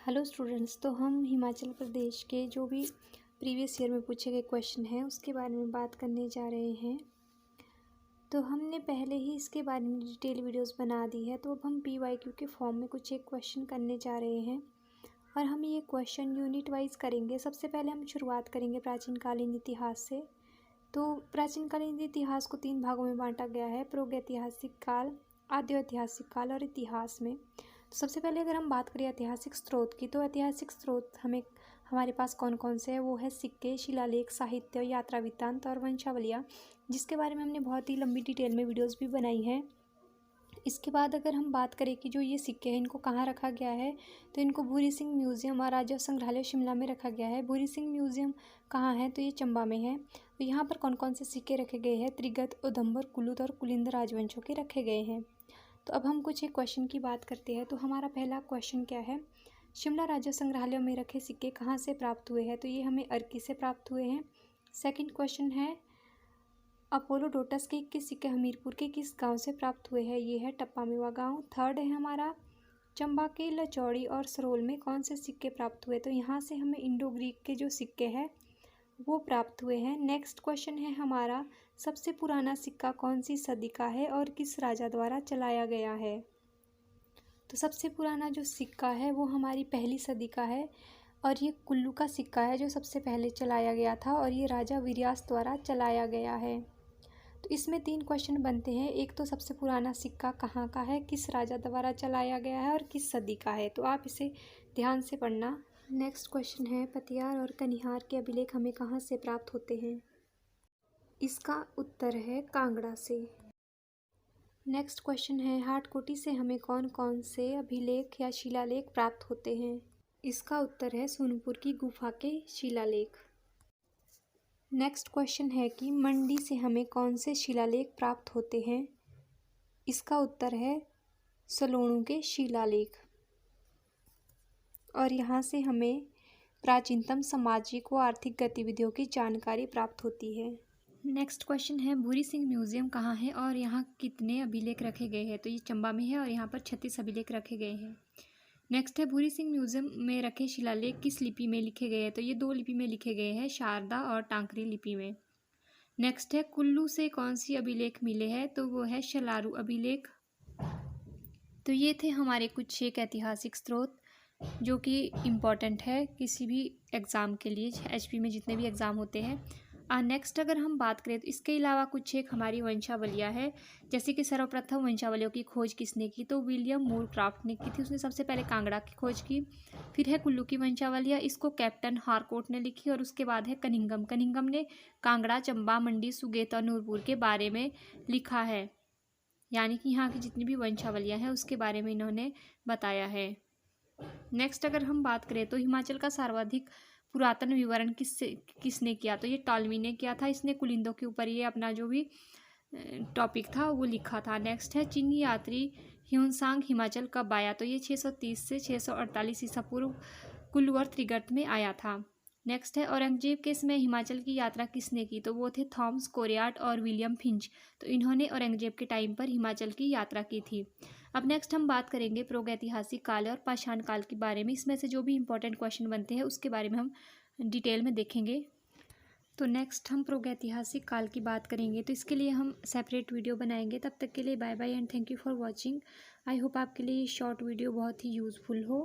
Hello students. तो हम हिमाचल प्रदेश के जो भी प्रीवियस ईयर में पूछे गए क्वेश्चन हैं उसके बारे में बात करने जा रहे हैं। तो हमने पहले ही इसके बारे में डिटेल वीडियोस बना दी है, तो अब हम PYQ के फॉर्म में कुछ एक क्वेश्चन करने जा रहे हैं और हम ये क्वेश्चन यूनिट वाइज करेंगे। सबसे पहले हम शुरुआत करेंगे प्राचीनकालीन इतिहास से। तो प्राचीनकालीन इतिहास को 3 भागों में बांटा गया है: प्रागैतिहासिक काल, आद्य ऐतिहासिक काल और इतिहास में। तो सबसे पहले अगर हम बात करें ऐतिहासिक स्रोत की, तो ऐतिहासिक स्रोत हमारे पास कौन कौन से हैं? वो है सिक्के, शिलालेख, साहित्य, यात्रा वृत्तांत और वंशावलियाँ, जिसके बारे में हमने बहुत ही लंबी डिटेल में वीडियोस भी बनाई हैं। इसके बाद अगर हम बात करें कि जो ये सिक्के हैं इनको कहाँ रखा गया है, तो इनको भूरी सिंह म्यूज़ियम और राज्य संग्रहालय शिमला में रखा गया है। भूरी सिंह म्यूज़ियम कहाँ है? तो ये चंबा में है। तो यहाँ पर कौन कौन से सिक्के रखे गए हैं? त्रिगत, उदंबर, कुलुत और कुलिंद राजवंशों के रखे गए हैं। तो अब हम कुछ एक क्वेश्चन की बात करते हैं। तो हमारा पहला क्वेश्चन क्या है? शिमला राज्य संग्रहालय में रखे सिक्के कहाँ से प्राप्त हुए हैं? तो ये हमें अर्की से प्राप्त हुए हैं। सेकंड क्वेश्चन है, अपोलोडोटस के 21 सिक्के हमीरपुर के किस गांव से प्राप्त हुए हैं? ये है टप्पा मेवा गांव। थर्ड है हमारा, चंबा के लचौड़ी और सरोल में कौन से सिक्के प्राप्त हुए? तो यहाँ से हमें इंडो ग्रीक के जो सिक्के हैं वो प्राप्त हुए हैं। नेक्स्ट क्वेश्चन है हमारा, सबसे पुराना सिक्का कौन सी सदी का है और किस राजा द्वारा चलाया गया है? तो सबसे पुराना जो सिक्का है वो हमारी पहली सदी का है और ये कुल्लू का सिक्का है जो सबसे पहले चलाया गया था और ये राजा वीर्यास द्वारा चलाया गया है। तो इसमें 3 क्वेश्चन बनते हैं। एक तो सबसे पुराना सिक्का कहाँ का है, किस राजा द्वारा चलाया गया है और किस सदी का है। तो आप इसे ध्यान से पढ़ना। नेक्स्ट क्वेश्चन है, पतियार और कनिहार के अभिलेख हमें कहाँ से प्राप्त होते हैं? इसका उत्तर है कांगड़ा से। नेक्स्ट क्वेश्चन है, हाटकोटी से हमें कौन कौन से अभिलेख या शिलालेख प्राप्त होते हैं? इसका उत्तर है सोनपुर की गुफा के शिलालेख। नेक्स्ट क्वेश्चन है कि मंडी से हमें कौन से शिलालेख प्राप्त होते हैं? इसका उत्तर है सलोणु के शिलालेख। और यहाँ से हमें प्राचीनतम सामाजिक व आर्थिक गतिविधियों की जानकारी प्राप्त होती है। नेक्स्ट क्वेश्चन है, भूरी सिंह म्यूज़ियम कहाँ है और यहाँ कितने अभिलेख रखे गए हैं? तो ये चंबा में है और यहाँ पर 36 अभिलेख रखे गए हैं। नेक्स्ट है, भूरी सिंह म्यूज़ियम में रखे शिलालेख किस लिपि में लिखे गए हैं? तो ये 2 लिपि में लिखे गए हैं, शारदा और टांकरी लिपि में। नेक्स्ट है, कुल्लू से कौन सी अभिलेख मिले हैं? तो वो है शलारू अभिलेख। तो ये थे हमारे कुछ एक ऐतिहासिक स्रोत जो कि इम्पॉर्टेंट है किसी भी एग्ज़ाम के लिए, HP में जितने भी एग्ज़ाम होते हैं। नेक्स्ट अगर हम बात करें तो इसके अलावा कुछ एक हमारी वंशावलियाँ है, जैसे कि सर्वप्रथम वंशावलियों की खोज किसने की? तो विलियम मूरक्राफ्ट ने की थी। उसने सबसे पहले कांगड़ा की खोज की। फिर है कुल्लू की वंशावलियाँ, इसको कैप्टन हारकोट ने लिखी। और उसके बाद है कनिंगम ने कांगड़ा, चंबा, मंडी, सुगेत और नूरपुर के बारे में लिखा है, यानी कि यहाँ की जितनी भी वंशावलियाँ हैं उसके बारे में इन्होंने बताया है। नेक्स्ट अगर हम बात करें तो हिमाचल का सर्वाधिक पुरातन विवरण किसने किया? तो ये टॉलमी ने किया था। इसने कुलिंदों के ऊपर ये अपना जो भी टॉपिक था वो लिखा था। नेक्स्ट है, चीनी यात्री ह्यूनसांग हिमाचल कब आया? तो ये 630 से 648 ईसा पूर्व कुल्लू और त्रिगर्त में आया था। नेक्स्ट है, औरंगजेब के समय हिमाचल की यात्रा किसने की? तो वो थे थॉमस कोरियाट और विलियम फिंच। तो इन्होंने औरंगजेब के टाइम पर हिमाचल की यात्रा की थी। अब नेक्स्ट हम बात करेंगे प्रागैतिहासिक काल और पाषाण काल के बारे में। इसमें से जो भी इंपॉर्टेंट क्वेश्चन बनते हैं उसके बारे में हम डिटेल में देखेंगे। तो नेक्स्ट हम प्रागैतिहासिक काल की बात करेंगे, तो इसके लिए हम सेपरेट वीडियो बनाएंगे। तब तक के लिए bye bye and thank you for watching. I hope आपके लिए ये शॉर्ट वीडियो बहुत ही यूज़फुल हो।